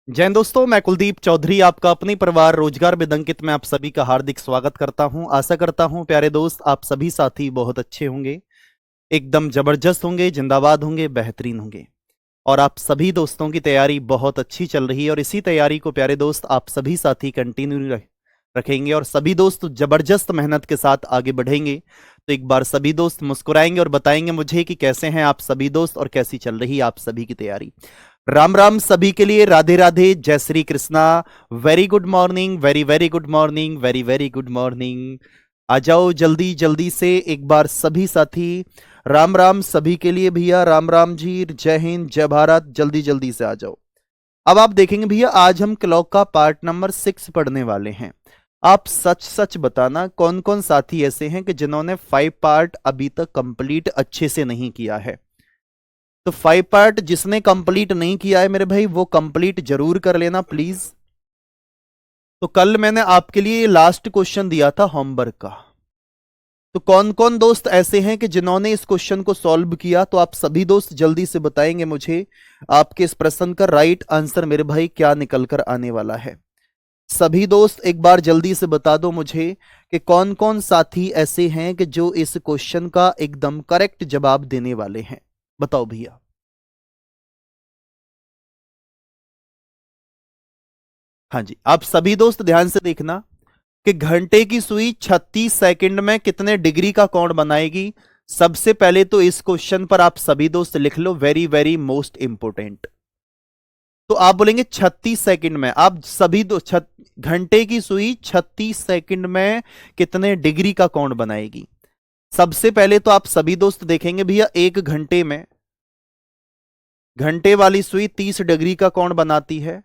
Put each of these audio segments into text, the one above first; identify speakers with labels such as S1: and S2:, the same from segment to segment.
S1: जय हिंद दोस्तों, मैं कुलदीप चौधरी आपका अपने परिवार रोजगार में अंकित में आप सभी का हार्दिक स्वागत करता हूं। आशा करता हूं प्यारे दोस्त आप सभी साथी बहुत अच्छे होंगे, एकदम जबरदस्त होंगे, जिंदाबाद होंगे, बेहतरीन होंगे। और आप सभी दोस्तों की तैयारी बहुत अच्छी चल रही है और इसी तैयारी को प्यारे दोस्त आप सभी साथी कंटिन्यू रखेंगे और सभी दोस्त जबरदस्त मेहनत के साथ आगे बढ़ेंगे। तो एक बार सभी दोस्त मुस्कुराएंगे और बताएंगे मुझे कि कैसे हैं आप सभी दोस्त और कैसी चल रही है आप सभी की तैयारी। राम राम सभी के लिए, राधे राधे, जय Shri Krishna. Very good morning, very very good morning, very very good morning. आ जाओ जल्दी जल्दी से एक बार सभी साथी। राम राम सभी के लिए भैया, राम राम जी, जय हिंद, जय भारत, जल्दी जल्दी से आ जाओ। अब आप देखेंगे भैया, आज हम क्लॉक का पार्ट नंबर 6 पढ़ने वाले हैं। आप सच सच बताना कौन कौन साथी ऐसे हैं कि जिन्होंने 5 पार्ट अभी तक कंप्लीट अच्छे से नहीं किया है। तो 5 पार्ट जिसने कंप्लीट नहीं किया है मेरे भाई, वो कंप्लीट जरूर कर लेना प्लीज। तो कल मैंने आपके लिए लास्ट क्वेश्चन दिया था होमवर्क का। तो कौन कौन दोस्त ऐसे हैं कि जिन्होंने इस क्वेश्चन को सॉल्व किया, तो आप सभी दोस्त जल्दी से बताएंगे मुझे आपके इस प्रश्न का राइट आंसर मेरे भाई क्या निकल कर आने वाला है। सभी दोस्त एक बार जल्दी से बता दो मुझे कि कौन कौन साथी ऐसे हैं कि जो इस क्वेश्चन का एकदम करेक्ट जवाब देने वाले हैं। बताओ भैया। हाँ जी, आप सभी दोस्त ध्यान से देखना कि घंटे की सुई 36 सेकंड में कितने डिग्री का कोण बनाएगी। सबसे पहले तो इस क्वेश्चन पर आप सभी दोस्त लिख लो, वेरी वेरी मोस्ट इंपोर्टेंट। तो आप बोलेंगे 36 सेकंड में, आप सभी दो घंटे की सुई 36 सेकंड में कितने डिग्री का कोण बनाएगी। सबसे पहले तो आप सभी दोस्त देखेंगे भैया, एक घंटे में घंटे वाली सुई 30 डिग्री का कोण बनाती है।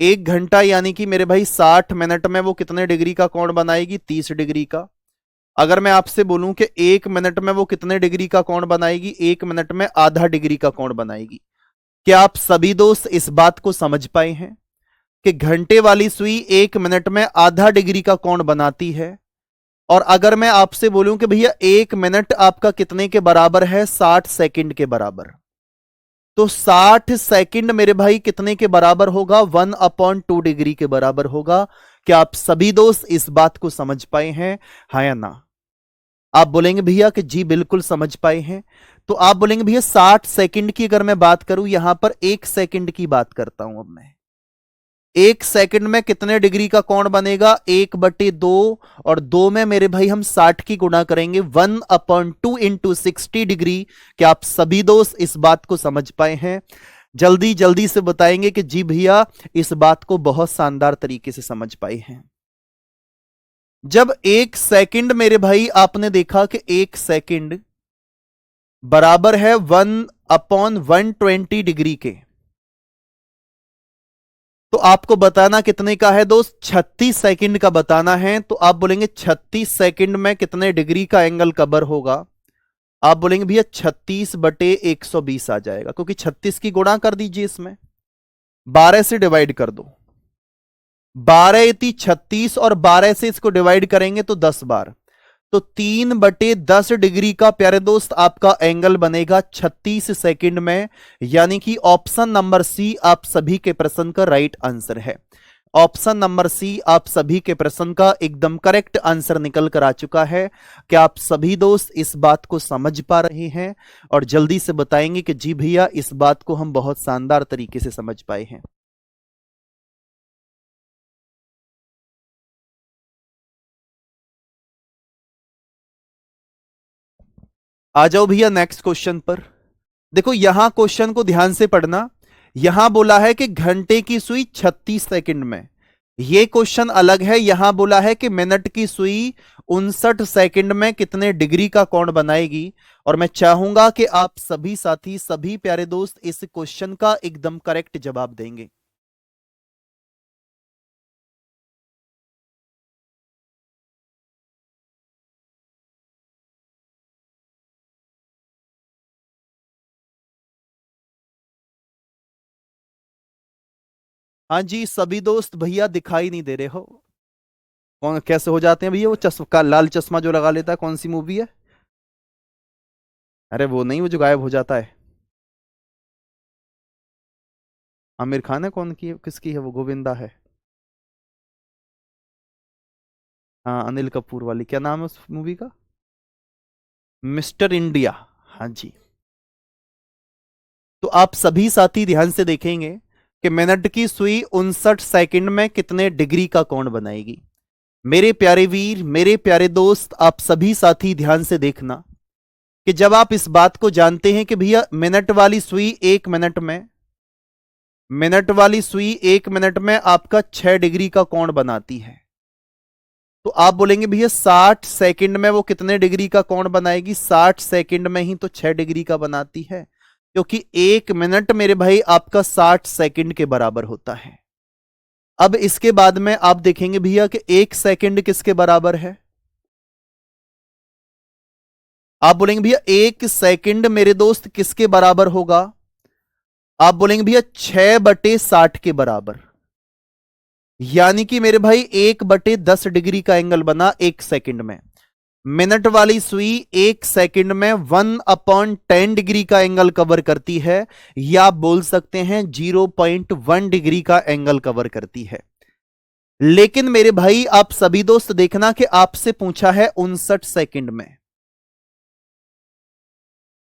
S1: एक घंटा यानी कि मेरे भाई 60 मिनट में वो कितने डिग्री का कोण बनाएगी, 30 डिग्री का। अगर मैं आपसे बोलूं कि एक मिनट में वो कितने डिग्री का कोण बनाएगी, एक मिनट में आधा डिग्री का कोण बनाएगी। क्या आप सभी दोस्त इस बात को समझ पाए हैं कि घंटे वाली सुई एक मिनट में आधा डिग्री का कोण बनाती है। और अगर मैं आपसे बोलूं कि भैया एक मिनट आपका कितने के बराबर है, 60 सेकंड के बराबर, तो 60 सेकंड मेरे भाई कितने के बराबर होगा, 1/2 डिग्री के बराबर होगा। क्या आप सभी दोस्त इस बात को समझ पाए हैं, हाँ या ना। आप बोलेंगे भैया कि जी बिल्कुल समझ पाए हैं। तो आप बोलेंगे भैया 60 सेकंड की अगर मैं बात करूं, यहां पर एक सेकंड की बात करता हूं। अब मैं एक सेकंड में कितने डिग्री का कोण बनेगा, 1/2। और 2 में मेरे भाई हम 60 की गुणा करेंगे, 1/2 इंटू 60 डिग्री। क्या आप सभी दोस्त इस बात को समझ पाए हैं। जल्दी जल्दी से बताएंगे कि जी भैया इस बात को बहुत शानदार तरीके से समझ पाए हैं। जब एक सेकंड मेरे भाई आपने देखा कि एक सेकंड बराबर है 1/120 डिग्री के, तो आपको बताना कितने का है दोस्त, 36 सेकंड का बताना है। तो आप बोलेंगे 36 सेकंड में कितने डिग्री का एंगल कवर होगा। आप बोलेंगे भैया 36/120 आ जाएगा, क्योंकि 36 की गुणा कर दीजिए, इसमें 12 से डिवाइड कर दो। 12×36 और 12 से इसको डिवाइड करेंगे तो 10 बार, तो 3/10 डिग्री का प्यारे दोस्त आपका एंगल बनेगा 36 सेकंड में। यानी कि ऑप्शन नंबर सी आप सभी के प्रश्न का राइट आंसर है। ऑप्शन नंबर सी आप सभी के प्रश्न का एकदम करेक्ट आंसर निकल कर आ चुका है। क्या आप सभी दोस्त इस बात को समझ पा रहे हैं और जल्दी से बताएंगे कि जी भैया इस बात को हम बहुत शानदार तरीके से समझ पाए हैं। आ जाओ भैया नेक्स्ट क्वेश्चन पर। देखो यहां क्वेश्चन को ध्यान से पढ़ना। यहां बोला है कि घंटे की सुई 36 सेकंड में, यह क्वेश्चन अलग है। यहां बोला है कि मिनट की सुई 59 सेकंड में कितने डिग्री का कोण बनाएगी। और मैं चाहूंगा कि आप सभी साथी, सभी प्यारे दोस्त इस क्वेश्चन का एकदम करेक्ट जवाब देंगे। हाँ जी सभी दोस्त, भैया दिखाई नहीं दे रहे हो। कौन कैसे हो जाते हैं भैया, वो चश्मा, लाल चश्मा जो लगा लेता है, कौन सी मूवी है। अरे वो नहीं, वो जो गायब हो जाता है। आमिर खान है? कौन की किसकी है वो? गोविंदा है। हाँ, अनिल कपूर वाली। क्या नाम है उस मूवी का? Mister India. हाँ जी। तो आप सभी साथी ध्यान से देखेंगे कि मिनट की सुई 59 सेकंड में कितने डिग्री का कोण बनाएगी। मेरे प्यारे वीर, मेरे प्यारे दोस्त, आप सभी साथी ध्यान से देखना कि जब आप इस बात को जानते हैं कि भैया मिनट वाली सुई 1 मिनट में आपका 6 डिग्री का कोण बनाती है, तो आप बोलेंगे भैया 60 सेकंड में वो कितने डिग्री का कोण बनाएगी? 60 सेकंड में ही तो 6 डिग्री का बनाती है, क्योंकि 1 मिनट मेरे भाई आपका 60 सेकंड के बराबर होता है। अब इसके बाद में आप देखेंगे भैया कि 1 सेकंड किसके बराबर है? आप बोलेंगे भैया 1 सेकंड मेरे दोस्त किसके बराबर होगा? आप बोलेंगे भैया 6/60 के बराबर। यानी कि मेरे भाई 1/10 डिग्री का एंगल बना 1 सेकंड में। मिनट वाली सुई 1 सेकंड में 1/10 डिग्री का एंगल कवर करती है, या आप बोल सकते हैं 0.1 डिग्री का एंगल कवर करती है। लेकिन मेरे भाई आप सभी दोस्त देखना कि आपसे पूछा है 59 सेकंड में,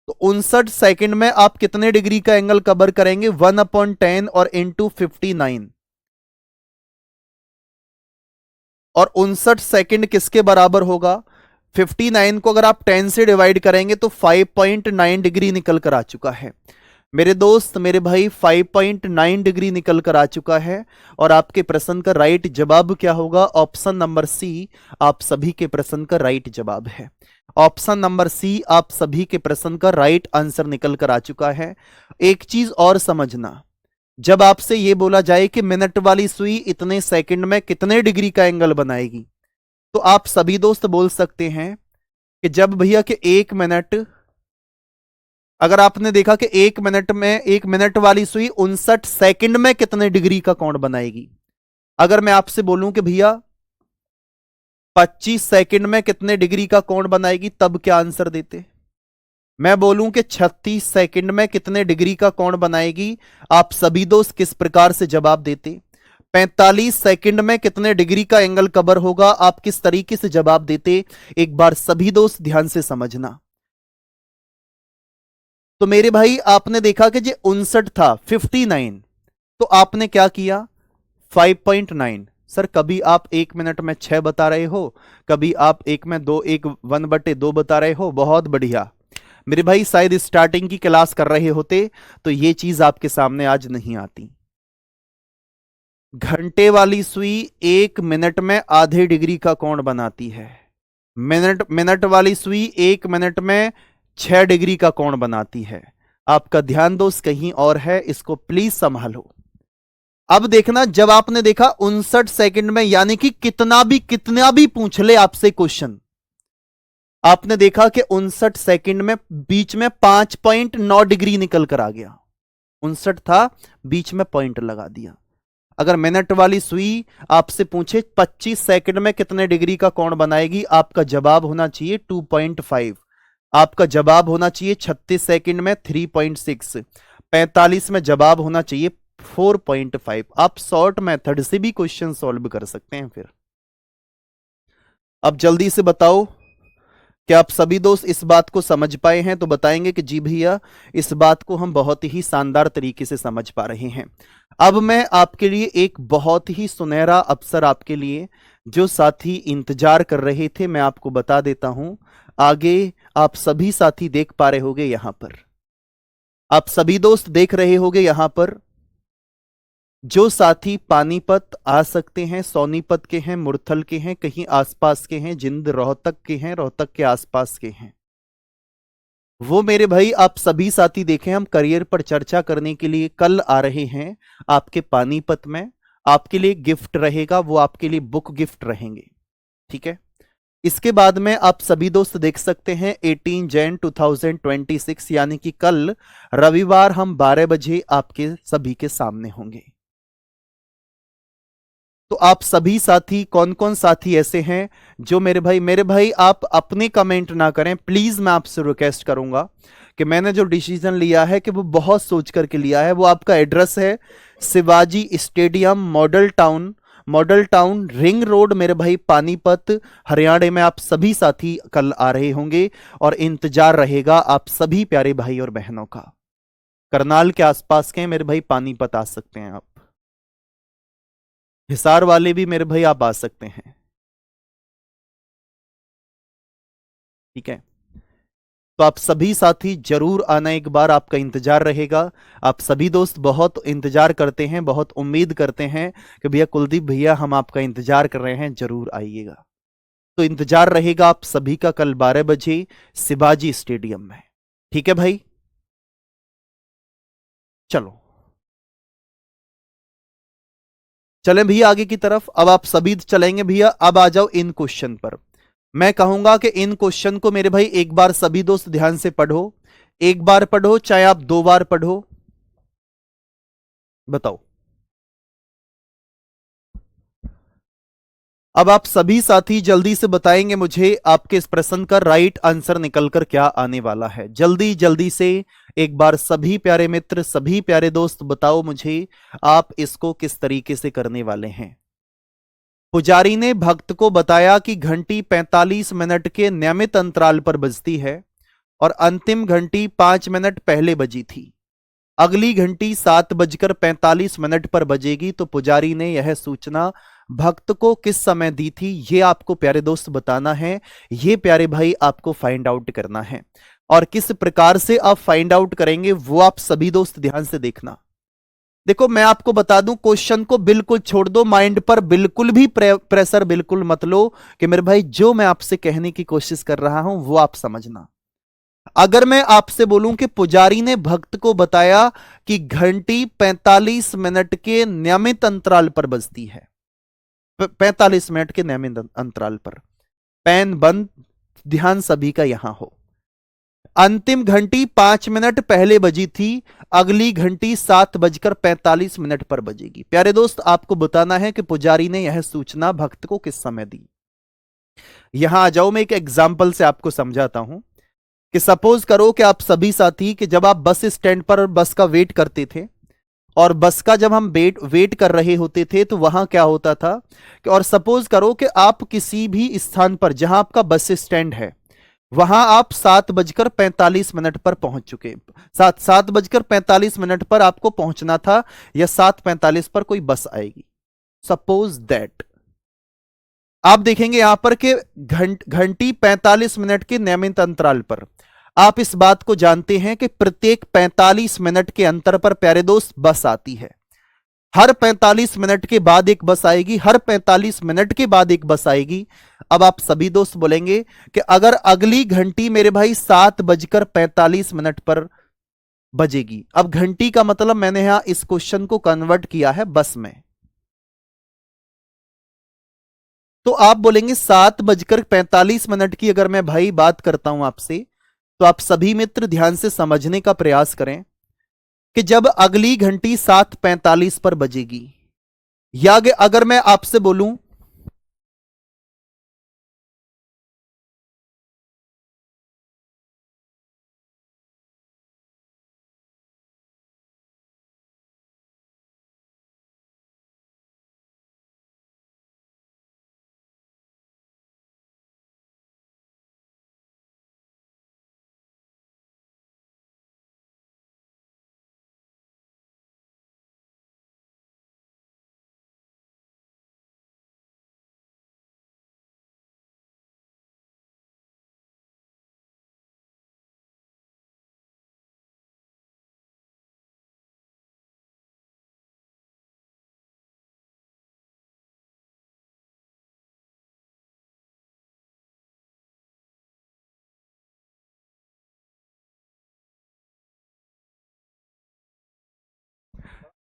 S1: तो 59 सेकंड में आप कितने डिग्री का एंगल कवर करेंगे? 1/10 और इंटू 59, और 59 सेकंड किसके बराबर होगा? 59 को अगर आप 10 से डिवाइड करेंगे तो 5.9 डिग्री निकल कर आ चुका है। मेरे दोस्त, मेरे भाई, 5.9 डिग्री निकल कर आ चुका है। और आपके प्रश्न का राइट जवाब क्या होगा? ऑप्शन नंबर सी आप सभी के प्रश्न का राइट जवाब है। ऑप्शन नंबर सी आप सभी के प्रश्न का राइट आंसर निकल कर आ चुका है। एक चीज और समझना, जब आपसे यह बोला जाए कि मिनट वाली सुई इतने सेकंड में कितने डिग्री का एंगल बनाएगी, तो आप सभी दोस्त बोल सकते हैं कि जब भैया कि 1 मिनट, अगर आपने देखा कि 1 मिनट वाली सुई 59 सेकंड में कितने डिग्री का कोण बनाएगी, अगर मैं आपसे बोलूं कि भैया 25 सेकंड में कितने डिग्री का कोण बनाएगी, तब क्या आंसर देते? मैं बोलूं कि 36 सेकंड में कितने डिग्री का कोण बनाएगी, आप सभी दोस्त किस प्रकार से जवाब देते? 45 सेकंड में कितने डिग्री का एंगल कवर होगा, आप किस तरीके से जवाब देते? एक बार सभी दोस्त ध्यान से समझना। तो मेरे भाई आपने देखा कि जो 59 था 59, तो आपने क्या किया? 5.9। सर कभी आप 1 मिनट में 6 बता रहे हो, कभी आप 1/2 बता रहे हो, बहुत बढ़िया। मेरे भाई शायद स्टार्टिंग की क्लास कर रहे होते तो ये चीज आपके सामने आज नहीं आती। घंटे वाली सुई 1 मिनट में आधे डिग्री का कोण बनाती है। मिनट वाली सुई 1 मिनट में 6 डिग्री का कोण बनाती है। आपका ध्यान दोस्त कहीं और है, इसको प्लीज संभालो। अब देखना, जब आपने देखा 59 सेकंड में, यानी कि कितना भी पूछ ले आपसे क्वेश्चन, आपने देखा कि 59 सेकंड में बीच में 5.9 डिग्री निकल कर आ गया। 59 था, बीच में पॉइंट लगा दिया। अगर मिनट वाली सुई आपसे पूछे 25 सेकंड में कितने डिग्री का कोण बनाएगी, आपका जवाब होना चाहिए 2.5। आपका जवाब होना चाहिए 36 सेकंड में 3.6। 45 में जवाब होना चाहिए 4.5। आप शॉर्ट मेथड से भी क्वेश्चन सॉल्व कर सकते हैं। फिर अब जल्दी से बताओ, क्या आप सभी दोस्त इस बात को समझ पाए हैं? तो बताएंगे कि जी भैया, इस बात को हम बहुत ही शानदार तरीके से समझ पा रहे हैं। अब मैं आपके लिए एक बहुत ही सुनहरा अवसर, आपके लिए जो साथी इंतजार कर रहे थे, मैं आपको बता देता हूं। आगे आप सभी साथी देख पा रहे होंगे, यहां पर आप सभी दोस्त देख रहे होंगे, यहां पर जो साथी पानीपत आ सकते हैं, सोनीपत के हैं, मुरथल के हैं, कहीं आसपास के हैं, जिंद रोहतक के हैं, रोहतक के आसपास के हैं, वो मेरे भाई आप सभी साथी देखें, हम करियर पर चर्चा करने के लिए कल आ रहे हैं आपके पानीपत में। आपके लिए गिफ्ट रहेगा, वो आपके लिए बुक गिफ्ट रहेंगे, ठीक है। इसके बाद में आप सभी दोस्त देख सकते हैं 18 जैन 2026, यानी कि कल रविवार हम 12 बजे आपके सभी के सामने होंगे। तो आप सभी साथी, कौन कौन साथी ऐसे हैं जो मेरे भाई आप अपने कमेंट ना करें, प्लीज मैं आपसे रिक्वेस्ट करूंगा कि मैंने जो डिसीजन लिया है कि वो बहुत सोच करके लिया है। वो आपका एड्रेस है Shivaji stadium, model town ring road मेरे भाई, पानीपत, हरियाणा में। आप सभी साथी कल आ रहे होंगे और इंतजार रहेगा आप सभी प्यारे भाई और बहनों का। करनाल के आसपास के मेरे भाई पानीपत आ सकते हैं आप, हिसार वाले भी मेरे भाई आप आ सकते हैं, ठीक है। तो आप सभी साथी जरूर आना, एक बार आपका इंतजार रहेगा। आप सभी दोस्त बहुत इंतजार करते हैं, बहुत उम्मीद करते हैं कि भैया कुलदीप भैया हम आपका इंतजार कर रहे हैं, जरूर आइएगा। तो इंतजार रहेगा आप सभी का कल 12 बजे शिवाजी स्टेडियम में, ठीक है भाई। चलो चलें भैया आगे की तरफ। अब आप सभी चलेंगे भैया, अब आ जाओ इन क्वेश्चन पर। मैं कहूंगा कि इन क्वेश्चन को मेरे भाई एक बार सभी दोस्त ध्यान से पढ़ो, एक बार पढ़ो चाहे आप दो बार पढ़ो, बताओ। अब आप सभी साथी जल्दी से बताएंगे मुझे आपके इस प्रश्न का राइट आंसर निकलकर क्या आने वाला है। जल्दी जल्दी से एक बार सभी प्यारे मित्र, सभी प्यारे दोस्त बताओ मुझे आप इसको किस तरीके से करने वाले हैं। पुजारी ने भक्त को बताया कि घंटी 45 मिनट के नियमित अंतराल पर बजती है और अंतिम घंटी 5 मिनट पहले बजी थी। अगली घंटी 7:45 पर बजेगी, तो पुजारी ने यह सूचना भक्त को किस समय दी थी, यह आपको प्यारे दोस्त बताना है। यह प्यारे भाई आपको फाइंड आउट करना है, और किस प्रकार से आप फाइंड आउट करेंगे वो आप सभी दोस्त ध्यान से देखना। देखो मैं आपको बता दूं, क्वेश्चन को बिल्कुल छोड़ दो, माइंड पर बिल्कुल भी प्रेशर बिल्कुल मत लो कि मेरे भाई जो मैं आपसे कहने की कोशिश कर रहा हूं वो आप समझना। अगर मैं आपसे बोलूं कि पुजारी ने भक्त को बताया कि घंटी 45 मिनट के नियमित अंतराल पर बजती है, 45 मिनट के नियमित अंतराल पर, पेन बंद, ध्यान सभी का यहां हो। अंतिम घंटी 5 मिनट पहले बजी थी, अगली घंटी 7:45 पर बजेगी। प्यारे दोस्त आपको बताना है कि पुजारी ने यह सूचना भक्त को किस समय दी। यहां आ जाओ, मैं एक एग्जाम्पल से आपको समझाता हूं कि सपोज करो कि आप सभी साथी कि जब आप बस स्टैंड पर बस का वेट करते थे, और बस का जब हम वेट कर रहे होते थे तो वहां क्या होता था कि, और सपोज करो कि आप किसी भी स्थान पर जहां आपका बस स्टैंड है वहां आप 7:45 पर पहुंच चुके, 7:45 पर आपको पहुंचना था, या 7:45 पर कोई बस आएगी, सपोज दैट। आप देखेंगे यहां पर कि घंटी 45 मिनट के नियमित अंतराल पर, आप इस बात को जानते हैं कि प्रत्येक 45 मिनट के अंतर पर प्यारे दोस्त बस आती है। हर 45 मिनट के बाद एक बस आएगी, हर 45 मिनट के बाद एक बस आएगी। अब आप सभी दोस्त बोलेंगे कि अगर अगली घंटी मेरे भाई 7:45 पर बजेगी, अब घंटी का मतलब मैंने यहां इस क्वेश्चन को कन्वर्ट किया है बस में, तो आप बोलेंगे 7:45 की अगर मैं भाई बात करता हूं आपसे, तो आप सभी मित्र ध्यान से समझने का प्रयास करें कि जब अगली घंटी 7:45 पर बजेगी, या अगर मैं आपसे बोलूं,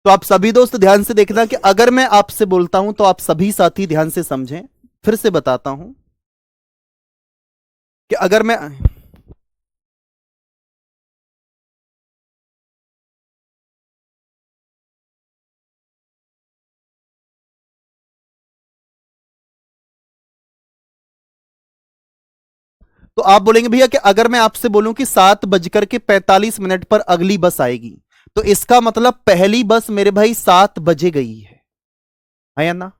S1: तो आप सभी दोस्त ध्यान से देखना कि अगर मैं आपसे बोलता हूं तो आप सभी साथी ध्यान से समझें। फिर से बताता हूं कि अगर मैं, तो आप बोलेंगे भैया कि अगर मैं आपसे बोलूं कि 7:45 पर अगली बस आएगी, तो इसका मतलब पहली बस मेरे भाई 7 बजे गई है या ना?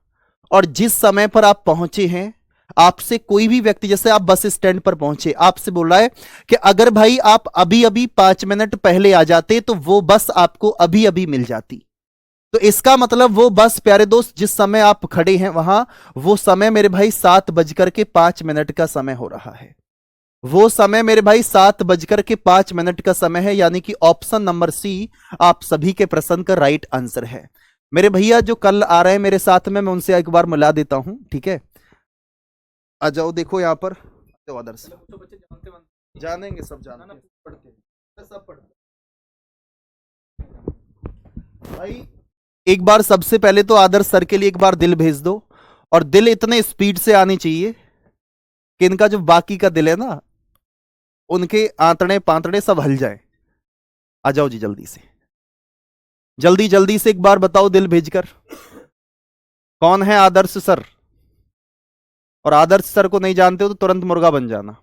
S1: और जिस समय पर आप पहुंचे हैं, आपसे कोई भी व्यक्ति, जैसे आप बस स्टैंड पर पहुंचे, आपसे बोल रहा है कि अगर भाई आप अभी अभी 5 मिनट पहले आ जाते तो वो बस आपको अभी अभी मिल जाती। तो इसका मतलब वो बस प्यारे दोस्त जिस समय आप खड़े हैं वहां, वो समय मेरे भाई 7:05 का समय हो रहा है। वो समय मेरे भाई 7:05 का समय है, यानी कि ऑप्शन नंबर सी आप सभी के प्रश्न का राइट आंसर है। मेरे भैया जो कल आ रहे हैं मेरे साथ में, मैं उनसे एक बार मिला देता हूं, ठीक है? आ जाओ, देखो यहाँ पर तो आदर्श जानेंगे, सब जानते पढ़ के सब पढ़ भाई। एक बार सबसे पहले तो आदर्श सर के लिए एक बार दिल भेज दो, और दिल इतने स्पीड से आनी चाहिए कि इनका जो बाकी का दिल है ना, उनके आंतड़े पांतड़े सब हल जाए। आ जाओ जी, जल्दी से, जल्दी जल्दी से एक बार बताओ दिल भेजकर कौन है आदर्श सर। और आदर्श सर को नहीं जानते हो तो तुरंत मुर्गा बन जाना,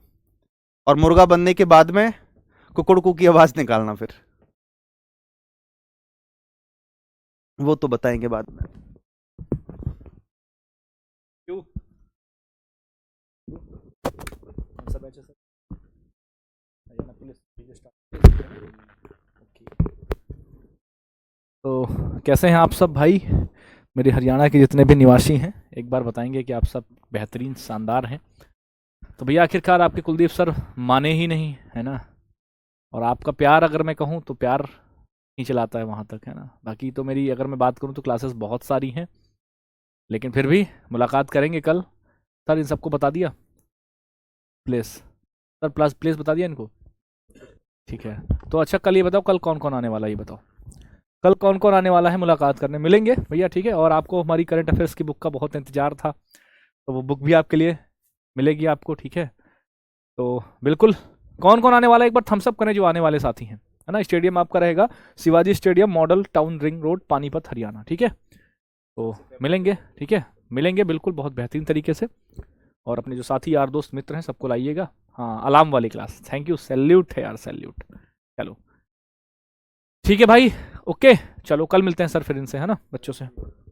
S1: और मुर्गा बनने के बाद में कुकुड़कू की आवाज निकालना, फिर वो तो बताएंगे बाद में। क्यों सब ऐसे सर हरियाणा पुलिस।
S2: तो कैसे हैं आप सब भाई, मेरे हरियाणा के जितने भी निवासी हैं, एक बार बताएंगे कि आप सब बेहतरीन शानदार हैं। तो भैया आखिरकार आपके कुलदीप सर माने ही नहीं, है ना? और आपका प्यार अगर मैं कहूँ तो प्यार नहीं चलाता है वहाँ तक, है ना? बाकी तो मेरी अगर मैं बात करूँ तो क्लासेस बहुत सारी हैं, लेकिन फिर भी मुलाकात करेंगे कल। सर इन सबको बता दिया प्लीज़, सर प्लस प्लीज़ बता दिया इनको, ठीक है? तो अच्छा कल ये बताओ, कल कौन कौन आने वाला है, ये बताओ कल कौन कौन आने वाला है मुलाकात करने, मिलेंगे भैया, ठीक है? और आपको हमारी करंट अफेयर्स की बुक का बहुत इंतजार था, तो वो बुक भी आपके लिए मिलेगी आपको, ठीक है? तो बिल्कुल, कौन कौन आने वाला है एक बार थम्स अप करें जो आने वाले साथी हैं, है ना? स्टेडियम आपका रहेगा Shivaji stadium, model town, ring road, Panipat, Haryana, ठीक है? तो मिलेंगे, ठीक है? मिलेंगे बिल्कुल बहुत बेहतरीन तरीके से। और अपने जो साथी यार दोस्त मित्र हैं सबको लाइएगा। हाँ, अलार्म वाली क्लास, थैंक यू, सैल्यूट है यार, सैल्यूट। चलो ठीक है भाई, ओके, चलो कल मिलते हैं सर फिर इनसे, है ना? बच्चों से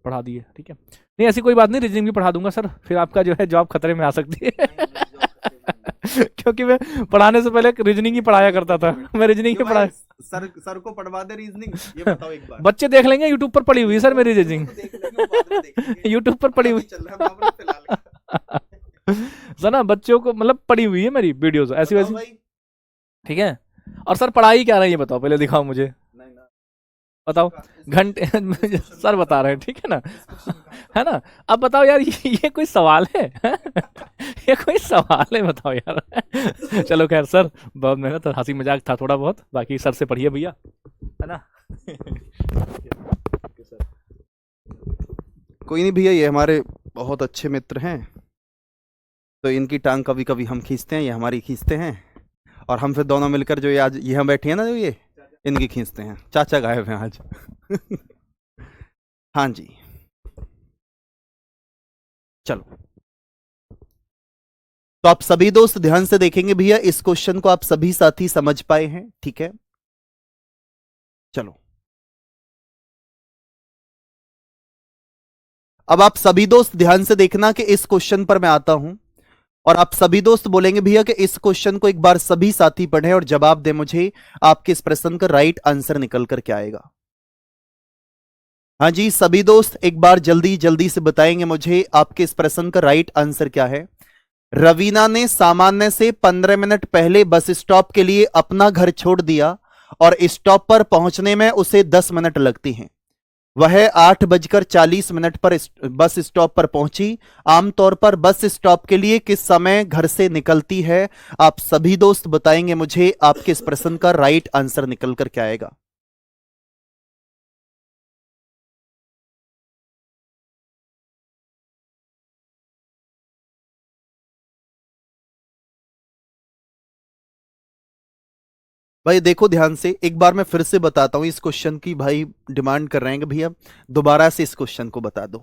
S2: पढ़ा दिए, ठीक है? नहीं ऐसी कोई बात नहीं, रीजनिंग भी पढ़ा दूंगा सर, फिर आपका जो है जॉब खतरे में आ सकती है क्योंकि मैं पढ़ाने से पहले रीजनिंग ही पढ़ाया करता था, मैं रीजनिंग ही पढ़ाया।
S1: सर को पढ़वा दे रीजनिंग, ये बताओ एक बार।
S2: बच्चे देख लेंगे, यूट्यूब पर पड़ी हुई है सर मेरी रीजनिंग, यूट्यूब पर पड़ी हुई सर ना, बच्चों को मतलब पड़ी हुई है मेरी वीडियोस ऐसी वैसी, ठीक है? और सर पढ़ाई क्या रहा है ये बताओ, पहले दिखाओ मुझे, बताओ घंटे सर बता रहे हैं, ठीक है ना? है ना? अब बताओ यार, ये कोई सवाल है ये कोई सवाल है, बताओ यार चलो खैर सर, बहुत मेहनत, हंसी मजाक था थोड़ा बहुत, बाकी सर से पढ़िए भैया, है ना?
S1: कोई नहीं भैया, ये हमारे बहुत अच्छे मित्र हैं, तो इनकी टांग कभी कभी हम खींचते हैं, ये हमारी खींचते हैं, और हम फिर दोनों मिलकर जो ये आज ये हम बैठे हैं ना, जो ये इनकी खींचते हैं। चाचा गायब हैं आज हाँ जी, चलो। तो आप सभी दोस्त ध्यान से देखेंगे भैया, इस क्वेश्चन को आप सभी साथी समझ पाए हैं, ठीक है? चलो, अब आप सभी दोस्त ध्यान से देखना कि इस क्वेश्चन पर मैं आता हूं, और आप सभी दोस्त बोलेंगे भैया कि इस क्वेश्चन को एक बार सभी साथी पढ़ें और जवाब दें मुझे, आपके इस प्रश्न का राइट आंसर निकल कर क्या आएगा। हाँ जी, सभी दोस्त एक बार जल्दी जल्दी से बताएंगे मुझे आपके इस प्रश्न का राइट आंसर क्या है। रवीना ने सामान्य से 15 मिनट पहले बस स्टॉप के लिए अपना घर छोड़ दिया और स्टॉप पर पहुंचने में उसे 10 मिनट लगती हैं। वह 8:40 पर बस स्टॉप पर पहुंची। आमतौर पर बस स्टॉप के लिए किस समय घर से निकलती है? आप सभी दोस्त बताएंगे मुझे, आपके इस प्रश्न का राइट आंसर निकल कर क्या आएगा। भाई देखो ध्यान से, एक बार मैं फिर से बताता हूं इस क्वेश्चन की, भाई डिमांड कर रहे हैं कि भैया दोबारा से इस क्वेश्चन को बता दो।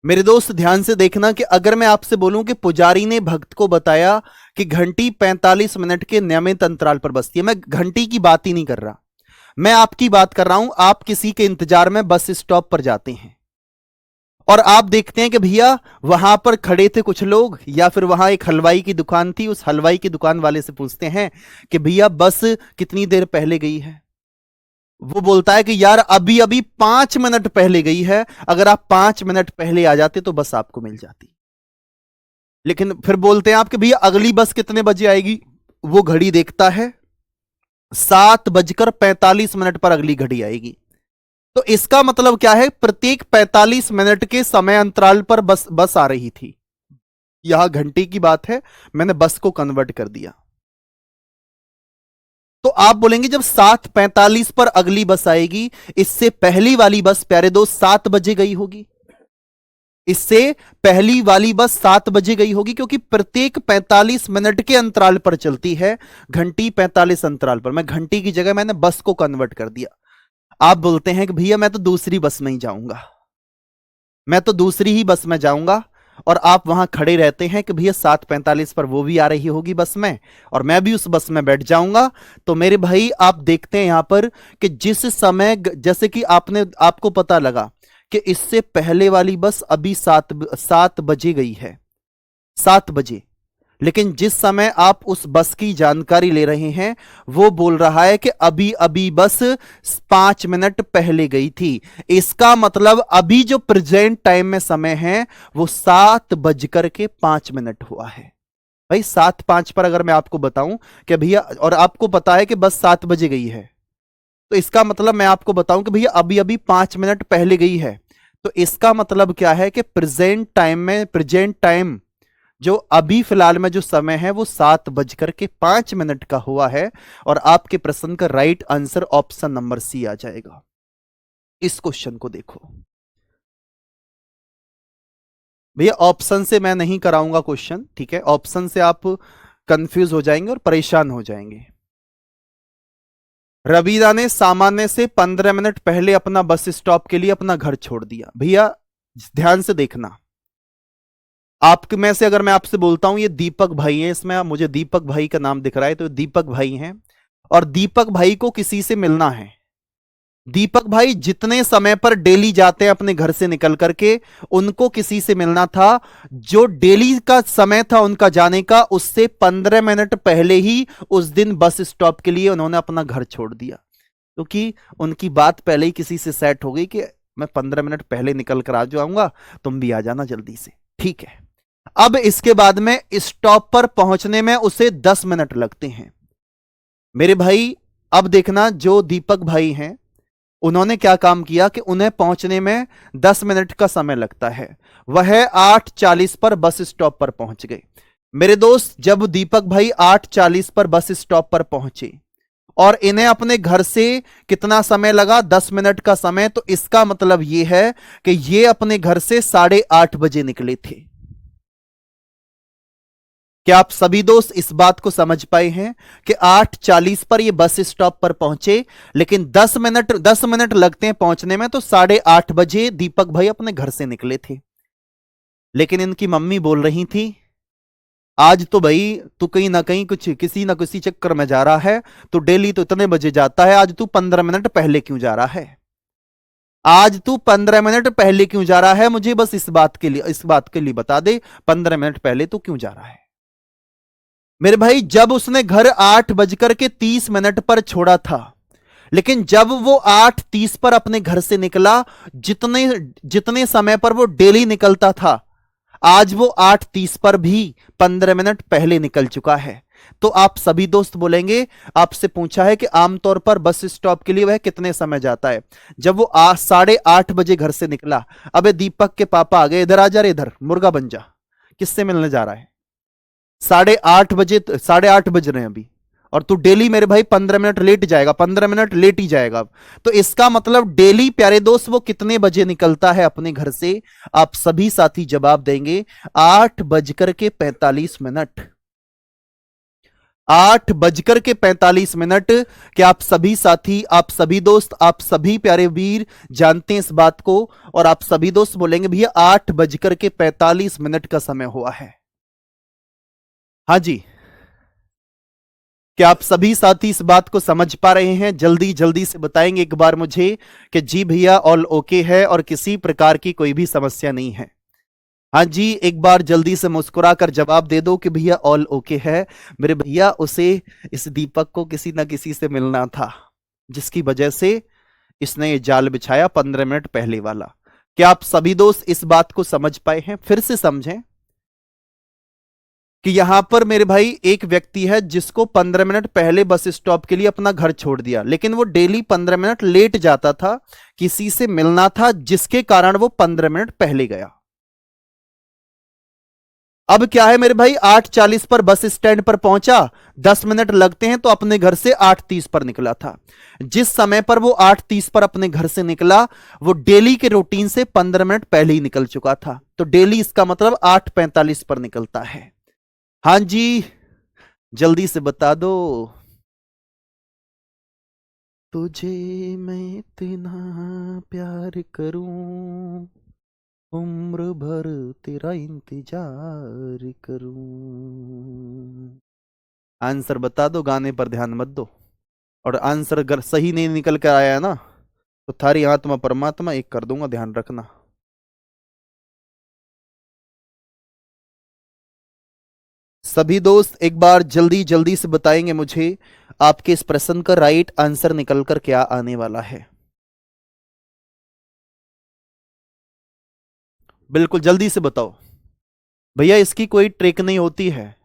S1: मेरे दोस्त ध्यान से देखना कि अगर मैं आपसे बोलूं कि पुजारी ने भक्त को बताया कि घंटी 45 मिनट के नियमित अंतराल पर बजती है, मैं घंटी की बात ही नहीं कर रहा, मैं आपकी बात कर रहा हूं। आप किसी के इंतजार में बस स्टॉप पर जाते हैं और आप देखते हैं कि भैया वहां पर खड़े थे कुछ लोग, या फिर वहां एक हलवाई की दुकान थी, उस हलवाई की दुकान वाले से पूछते हैं कि भैया बस कितनी देर पहले गई है। वो बोलता है कि यार अभी अभी 5 मिनट पहले गई है, अगर आप 5 मिनट पहले आ जाते तो बस आपको मिल जाती। लेकिन फिर बोलते हैं आपके भैया अगली बस कितने बजे आएगी, वो घड़ी देखता है 7:45 पर अगली घड़ी आएगी। तो इसका मतलब क्या है, प्रत्येक 45 मिनट के समय अंतराल पर बस आ रही थी। यहां घंटे की बात है, मैंने बस को कन्वर्ट कर दिया। तो आप बोलेंगे जब 7:45 पर अगली बस आएगी, इससे पहली वाली बस प्यारे दोस्त 7 बजे गई होगी। इससे पहली वाली बस 7 बजे गई होगी, क्योंकि प्रत्येक 45 मिनट के अंतराल पर चलती है घंटी। 45 अंतराल पर मैं घंटी की जगह मैंने बस को कन्वर्ट कर दिया। आप बोलते हैं कि भैया मैं तो दूसरी बस में ही जाऊंगा, मैं तो दूसरी ही बस में जाऊंगा, और आप वहां खड़े रहते हैं कि भैया 7:45 पर वो भी आ रही होगी बस में और मैं भी उस बस में बैठ जाऊंगा। तो मेरे भाई आप देखते हैं यहां पर कि जिस समय, जैसे कि आपको पता लगा कि इससे पहले वाली बस अभी 7 बजे गई है, 7 बजे, लेकिन जिस समय आप उस बस की जानकारी ले रहे हैं वो बोल रहा है कि अभी अभी बस 5 मिनट पहले गई थी। इसका मतलब अभी जो प्रेजेंट टाइम में समय है वो 7:05 हुआ है। भाई 7:05 पर अगर मैं आपको बताऊं कि भैया, और आपको पता है कि बस 7 बजे गई है, तो इसका मतलब मैं आपको बताऊं कि भैया अभी अभी 5 मिनट पहले गई है, तो इसका मतलब क्या है कि प्रेजेंट टाइम जो अभी फिलहाल में जो समय है वो 7:05 का हुआ है। और आपके प्रश्न का right answer option number C आ जाएगा। इस क्वेश्चन को देखो भैया, ऑप्शन से मैं नहीं कराऊंगा क्वेश्चन, ठीक है, ऑप्शन से आप कंफ्यूज हो जाएंगे और परेशान हो जाएंगे। रवीदा ने सामान्य से 15 मिनट पहले अपना बस स्टॉप के लिए अपना घर छोड़ दिया। भैया ध्यान से देखना, आपके में से अगर मैं आपसे बोलता हूं ये दीपक भाई हैं, इसमें मुझे दीपक भाई का नाम दिख रहा है, तो दीपक भाई हैं और दीपक भाई को किसी से मिलना है। दीपक भाई जितने समय पर डेली जाते हैं अपने घर से निकल करके, उनको किसी से मिलना था। जो डेली का समय था उनका जाने का, उससे 15 मिनट पहले ही उस दिन बस स्टॉप के लिए उन्होंने अपना घर छोड़ दिया, क्योंकि उनकी बात पहले ही किसी से सेट हो गई कि मैं 15 मिनट पहले निकल कर आ जाऊंगा, तुम भी आ जाना जल्दी से, ठीक है। अब इसके बाद में स्टॉप पर पहुंचने में उसे 10 मिनट लगते हैं। मेरे भाई अब देखना, जो दीपक भाई हैं उन्होंने क्या काम किया कि उन्हें पहुंचने में 10 मिनट का समय लगता है, वह 8:40 पर बस स्टॉप पर पहुंच गए। मेरे दोस्त जब दीपक भाई 8:40 पर बस स्टॉप पर पहुंचे और इन्हें अपने घर से कितना समय लगा, 10 मिनट का समय, तो इसका मतलब यह है कि ये अपने घर से 8:30 बजे निकले थे। क्या आप सभी दोस्त इस बात को समझ पाए हैं कि 8:40 पर ये बस स्टॉप पर पहुंचे, लेकिन 10 मिनट लगते हैं पहुंचने में, तो 8:30 बजे दीपक भाई अपने घर से निकले थे। लेकिन इनकी मम्मी बोल रही थी, आज तो भाई तू कहीं ना कहीं किसी ना किसी चक्कर में जा रहा है, तू डेली तो इतने बजे जाता है, आज तू 15 मिनट पहले क्यों जा रहा है, आज तू 15 मिनट पहले क्यों जा रहा है, मुझे बस इस बात के लिए बता दे, 15 मिनट पहले तू क्यों जा रहा है। मेरे भाई जब उसने घर 8:30 पर छोड़ा था, लेकिन जब वो 8:30 पर अपने घर से निकला, जितने समय पर वो डेली निकलता था, आज वो 8:30 पर भी 15 मिनट पहले निकल चुका है। तो आप सभी दोस्त बोलेंगे, आपसे पूछा है कि आमतौर पर बस स्टॉप के लिए वह कितने समय जाता है। जब वो 8:30 बजे घर से निकला, अबे दीपक के पापा आ गए, इधर आ जा रे, इधर मुर्गा बन जा, किससे मिलने जा रहा है, 8:30 बज रहे हैं अभी, और तू डेली मेरे भाई 15 मिनट लेट जाएगा, 15 मिनट लेट ही जाएगा। तो इसका मतलब डेली प्यारे दोस्त वो कितने बजे निकलता है अपने घर से, आप सभी साथी जवाब देंगे 8:45। 8:45। क्या आप सभी साथी, आप सभी दोस्त, आप सभी प्यारे वीर जानते हैं इस बात को? और आप सभी दोस्त बोलेंगे भैया 8:45 का समय हुआ है। हाँ जी, क्या आप सभी साथी इस बात को समझ पा रहे हैं? जल्दी जल्दी से बताएंगे एक बार मुझे कि जी भैया ऑल ओके है और किसी प्रकार की कोई भी समस्या नहीं है। हाँ जी, एक बार जल्दी से मुस्कुरा कर जवाब दे दो कि भैया ऑल ओके है। मेरे भैया उसे, इस दीपक को किसी ना किसी से मिलना था, जिसकी वजह से इसने ये जाल बिछाया 15 मिनट पहले वाला। क्या आप सभी दोस्त इस बात को समझ पाए हैं? फिर से समझें कि यहां पर मेरे भाई एक व्यक्ति है जिसको 15 मिनट पहले बस स्टॉप के लिए अपना घर छोड़ दिया, लेकिन वो डेली 15 मिनट लेट जाता था, किसी से मिलना था जिसके कारण वो 15 मिनट पहले गया। अब क्या है मेरे भाई, 8:40 पर बस स्टैंड पर पहुंचा, 10 मिनट लगते हैं तो अपने घर से 8:30 पर निकला था। जिस समय पर वो 8:30 पर अपने घर से निकला, वो डेली के रूटीन से 15 मिनट पहले ही निकल चुका था, तो डेली इसका मतलब 8:45 पर निकलता है। हां जी, जल्दी से बता दो। तुझे मैं इतना प्यार करूं, उम्र भर तेरा इंतजार करूं। आंसर बता दो, गाने पर ध्यान मत दो। और आंसर अगर सही नहीं निकल कर आया है ना, तो थारी आत्मा परमात्मा एक कर दूंगा, ध्यान रखना। सभी दोस्त एक बार जल्दी जल्दी से बताएंगे मुझे आपके इस प्रश्न का राइट आंसर निकल कर क्या आने वाला है। बिल्कुल जल्दी से बताओ भैया, इसकी कोई ट्रिक नहीं होती है।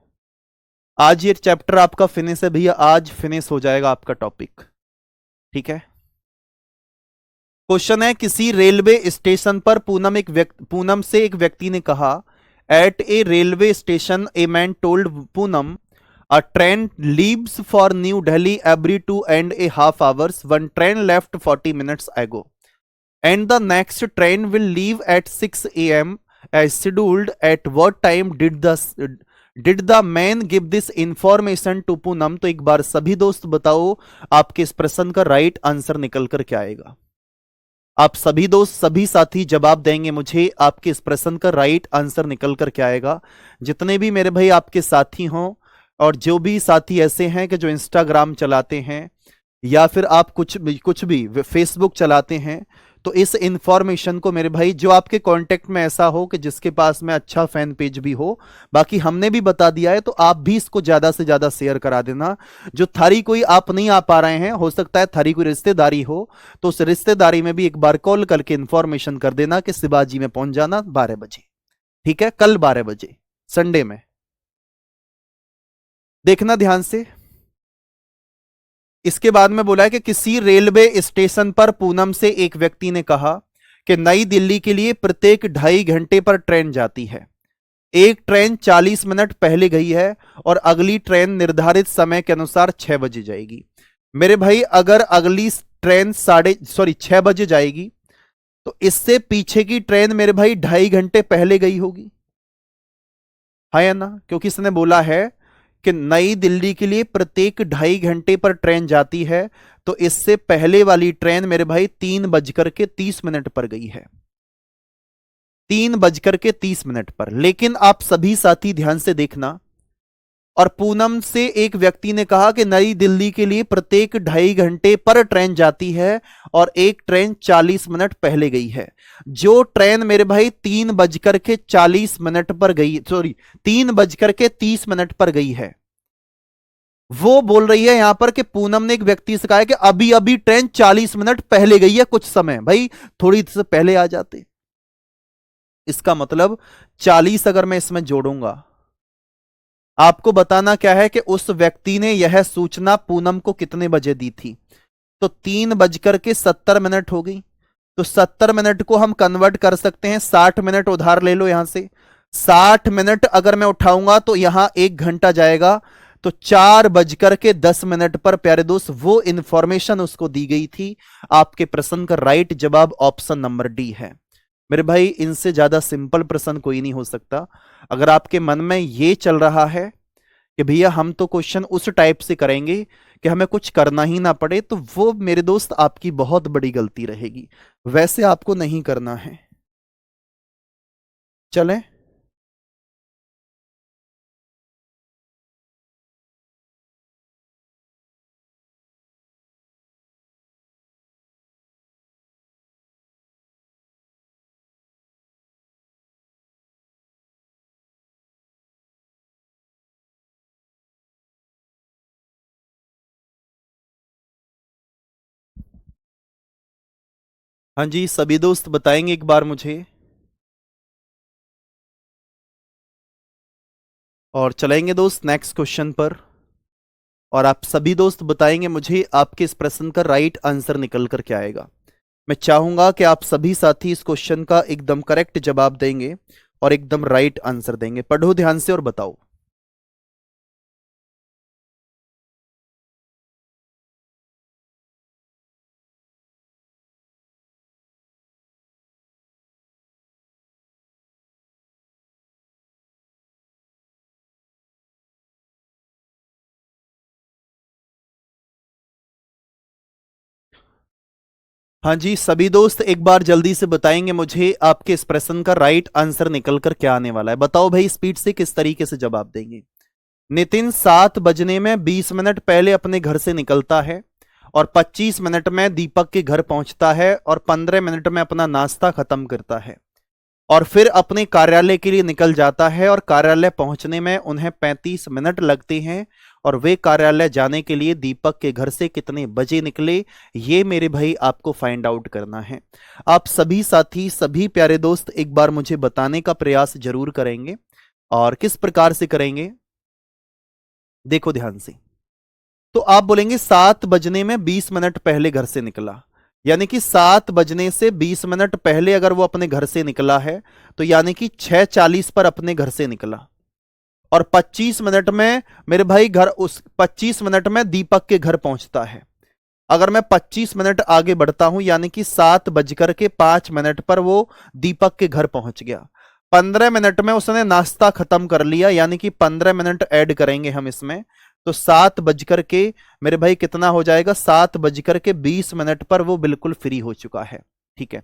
S1: आज ये चैप्टर आपका फिनिश है भैया, आज फिनिश हो जाएगा आपका टॉपिक, ठीक है। क्वेश्चन है, किसी रेलवे स्टेशन पर पूनम से एक व्यक्ति ने कहा, at a railway station a man told Poonam, a train leaves for new Delhi every 2.5 hours, one train left 40 minutes ago and the next train will leave at 6 a.m. as scheduled. At what time did the man give this information to Poonam? तो एक बार सभी दोस्त बताओ आपके इस प्रश्न का right answer निकल कर क्या आएगा। आप सभी दोस्त, सभी साथी जवाब देंगे मुझे आपके इस प्रश्न का राइट आंसर निकल कर क्या आएगा। जितने भी मेरे भाई आपके साथी हों, और जो भी साथी ऐसे हैं कि जो इंस्टाग्राम चलाते हैं या फिर आप कुछ भी फेसबुक चलाते हैं, तो इस इंफॉर्मेशन को मेरे भाई, जो आपके कांटेक्ट में ऐसा हो कि जिसके पास में अच्छा फैन पेज भी हो, बाकी हमने भी बता दिया है, तो आप भी इसको ज्यादा से ज्यादा शेयर करा देना। जो थारी कोई आप नहीं आ पा रहे हैं, हो सकता है थारी कोई रिश्तेदारी हो, तो उस रिश्तेदारी में भी एक बार कॉल करके इंफॉर्मेशन कर देना कि शिवाजी में पहुंच जाना 12 बजे, ठीक है, कल 12 बजे संडे में। देखना ध्यान से। इसके बाद में बोला है कि किसी रेलवे स्टेशन पर पूनम से एक व्यक्ति ने कहा कि नई दिल्ली के लिए प्रत्येक 2.5 घंटे पर ट्रेन जाती है। एक ट्रेन 40 मिनट पहले गई है और अगली ट्रेन निर्धारित समय के अनुसार 6 बजे जाएगी। मेरे भाई, अगर अगली ट्रेन 6 बजे जाएगी, तो इससे पीछे की ट्रेन मेरे भाई 2.5 घंटे पहले गई होगी, है या ना? क्योंकि इसने बोला है कि नई दिल्ली के लिए प्रत्येक 2.5 घंटे पर ट्रेन जाती है, तो इससे पहले वाली ट्रेन मेरे भाई 3:30 पर गई है, 3:30 पर। लेकिन आप सभी साथी ध्यान से देखना, और पूनम से एक व्यक्ति ने कहा कि नई दिल्ली के लिए प्रत्येक 2.5 घंटे पर ट्रेन जाती है और एक ट्रेन 40 मिनट पहले गई है। जो ट्रेन मेरे भाई 3:40 पर गई, 3:30 पर गई है, वो बोल रही है यहां पर कि पूनम ने एक व्यक्ति से कहा है कि अभी अभी ट्रेन 40 मिनट पहले गई है, कुछ समय भाई थोड़ी से पहले आ जाते। इसका मतलब 40 अगर मैं इसमें जोड़ूंगा, आपको बताना क्या है कि उस व्यक्ति ने यह सूचना पूनम को कितने बजे दी थी। तो 3:70 हो गई, तो 70 मिनट को हम कन्वर्ट कर सकते हैं, 60 मिनट उधार ले लो यहां से। 60 मिनट अगर मैं उठाऊंगा तो यहां 1 घंटा जाएगा, तो 4:10 पर प्यारे दोस्त वो इंफॉर्मेशन उसको दी गई थी। आपके प्रश्न का राइट जवाब ऑप्शन नंबर डी है। मेरे भाई, इनसे ज्यादा सिंपल प्रश्न कोई नहीं हो सकता। अगर आपके मन में ये चल रहा है कि भैया हम तो क्वेश्चन उस टाइप से करेंगे कि हमें कुछ करना ही ना पड़े, तो वो मेरे दोस्त आपकी बहुत बड़ी गलती रहेगी। वैसे आपको नहीं करना है। चलें। हाँ जी, सभी दोस्त बताएंगे एक बार मुझे, और चलेंगे दोस्त नेक्स्ट क्वेश्चन पर। और आप सभी दोस्त बताएंगे मुझे आपके इस प्रश्न का राइट आंसर निकल कर क्या आएगा। मैं चाहूंगा कि आप सभी साथी इस क्वेश्चन का एकदम करेक्ट जवाब देंगे और एकदम राइट आंसर देंगे। पढ़ो ध्यान से और बताओ। हाँ जी, सभी दोस्त एक बार जल्दी से बताएंगे मुझे आपके इस प्रश्न का राइट आंसर निकल कर क्या आने वाला है। बताओ भाई स्पीड से किस तरीके से जवाब देंगे। नितिन 7 बजने में 20 मिनट पहले अपने घर से निकलता है और 25 मिनट में दीपक के घर पहुंचता है और 15 मिनट में अपना नाश्ता खत्म करता है और फिर अपने कार्यालय के लिए निकल जाता है और कार्यालय पहुंचने में उन्हें 35 मिनट लगते हैं और वे कार्यालय जाने के लिए दीपक के घर से कितने बजे निकले, ये मेरे भाई आपको फाइंड आउट करना है। आप सभी साथी, सभी प्यारे दोस्त एक बार मुझे बताने का प्रयास जरूर करेंगे। और किस प्रकार से करेंगे, देखो ध्यान से। तो आप बोलेंगे 7 बजने में 20 मिनट पहले घर से निकला, यानी कि 7 बजने से 20 मिनट पहले अगर वो अपने घर से निकला है तो यानी कि 6:40 पर अपने घर से निकला और 25 मिनट में मेरे भाई घर, उस 25 मिनट में दीपक के घर पहुंचता है। अगर मैं 25 मिनट आगे बढ़ता हूं यानी कि 7:05 पर वो दीपक के घर पहुंच गया। 15 मिनट में उसने नाश्ता खत्म कर लिया, यानी कि 15 मिनट ऐड करेंगे हम इसमें, तो 7 बज कर के मेरे भाई कितना हो जाएगा, 7 बज कर के 20 मिनट पर वो बिल्कुल फ्री हो चुका है। ठीक है।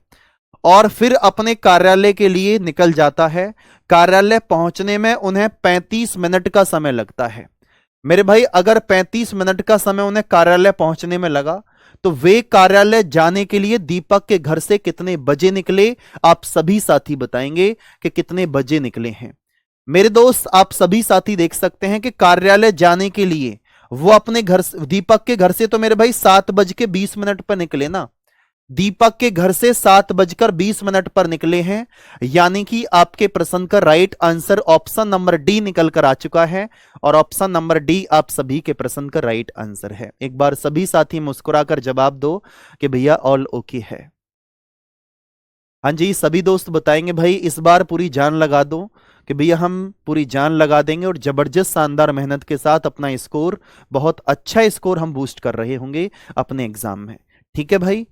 S1: और फिर अपने कार्यालय के लिए निकल जाता है। कार्यालय पहुंचने में उन्हें 35 मिनट का समय लगता है। मेरे भाई अगर 35 मिनट का समय उन्हें कार्यालय पहुंचने में लगा तो वे कार्यालय जाने के लिए दीपक के घर से कितने बजे निकले, आप सभी साथी बताएंगे कि कितने बजे निकले हैं। मेरे दोस्त आप सभी साथी देख सकते हैं कि कार्यालय जाने के लिए वो अपने घर, दीपक के घर से तो मेरे भाई 7:20 पर निकले ना, दीपक के घर से 7:20 पर निकले हैं, यानी कि आपके प्रश्न का right answer option number D निकल कर आ चुका है और ऑप्शन नंबर डी आप सभी के प्रश्न का राइट आंसर है। एक बार सभी साथी मुस्कुराकर जवाब दो कि भैया ऑल ओके है। हाँ जी, सभी दोस्त बताएंगे भाई इस बार पूरी जान लगा दो कि भैया हम पूरी जान लगा देंगे और जबरदस्त शानदार मेहनत के साथ अपना स्कोर, बहुत अच्छा स्कोर हम बूस्ट कर रहे होंगे अपने एग्जाम में। ठीक है भाई,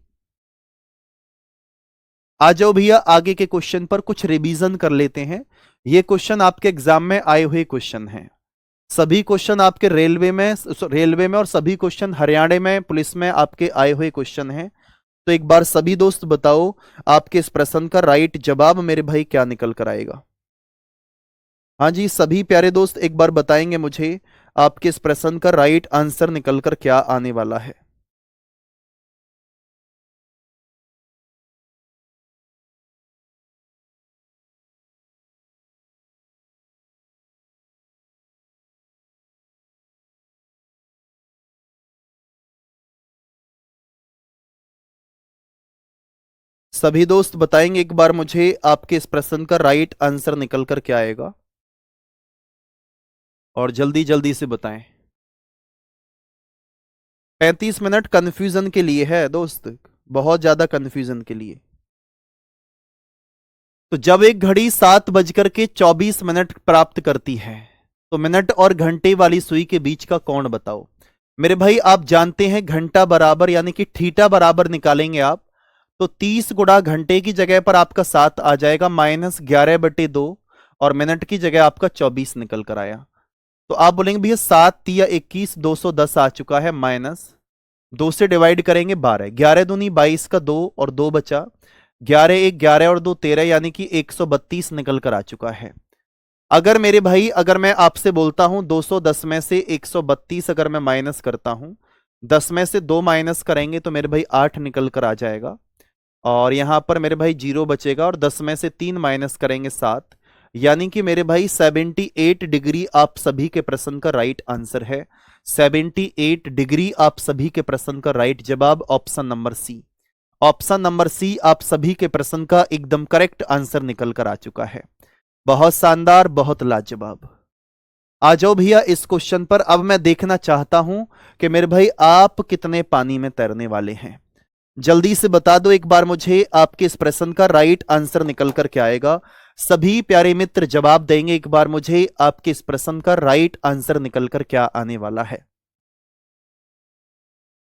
S1: आ जाओ भैया आगे के क्वेश्चन पर कुछ रिवीजन कर लेते हैं। ये क्वेश्चन आपके एग्जाम में आए हुए क्वेश्चन हैं। सभी क्वेश्चन आपके रेलवे में और सभी क्वेश्चन हरियाणा में पुलिस में आपके आए हुए क्वेश्चन हैं। तो एक बार सभी दोस्त बताओ आपके इस प्रश्न का राइट जवाब मेरे भाई क्या निकल कर आएगा। हाँ जी, सभी प्यारे दोस्त एक बार बताएंगे मुझे आपके इस प्रश्न का राइट आंसर निकल कर क्या आने वाला है। सभी दोस्त बताएंगे एक बार मुझे आपके इस प्रश्न का राइट आंसर निकल कर क्या आएगा और जल्दी जल्दी से बताएं। 35 मिनट कंफ्यूजन के लिए है दोस्त, बहुत ज्यादा कंफ्यूजन के लिए। तो जब एक घड़ी 7:24 प्राप्त करती है तो मिनट और घंटे वाली सुई के बीच का कोण बताओ। मेरे भाई आप जानते हैं घंटा बराबर यानी कि थीटा बराबर निकालेंगे आप, तो 30 गुणा घंटे की जगह पर आपका 7 आ जाएगा -11/2 और मिनट की जगह आपका 24 निकल कर आया। तो आप बोलेंगे भैया 7×3 = 21, 210 आ चुका है, माइनस 2 से डिवाइड करेंगे 12, 11 दूनी 22 का 2 और 2 बचा, 11×1 11 और 2 13, यानी कि 132 निकल कर आ चुका है। अगर मेरे भाई, अगर मैं आपसे बोलता हूं 210 में से 132 अगर मैं माइनस करता हूं, 10 में से 2 माइनस करेंगे तो मेरे भाई 8 निकल कर आ जाएगा, और यहां पर मेरे भाई 0 बचेगा, और 10 में से 3 माइनस करेंगे 7, यानी कि मेरे भाई 78 डिग्री आप सभी के प्रश्न का राइट आंसर है। 78 डिग्री आप सभी के प्रश्न का राइट जवाब option number C. Option number C आप सभी के प्रश्न का एकदम करेक्ट आंसर निकल कर आ चुका है। बहुत शानदार, बहुत लाजवाब। आ जाओ भैया इस क्वेश्चन पर। अब मैं देखना चाहता हूं कि मेरे भाई आप कितने पानी में तैरने वाले हैं। जल्दी से बता दो एक बार मुझे, आपके इस प्रश्न का राइट आंसर निकल कर क्या आएगा। सभी प्यारे मित्र जवाब देंगे एक बार मुझे, आपके इस प्रश्न का राइट आंसर निकल कर क्या आने वाला है।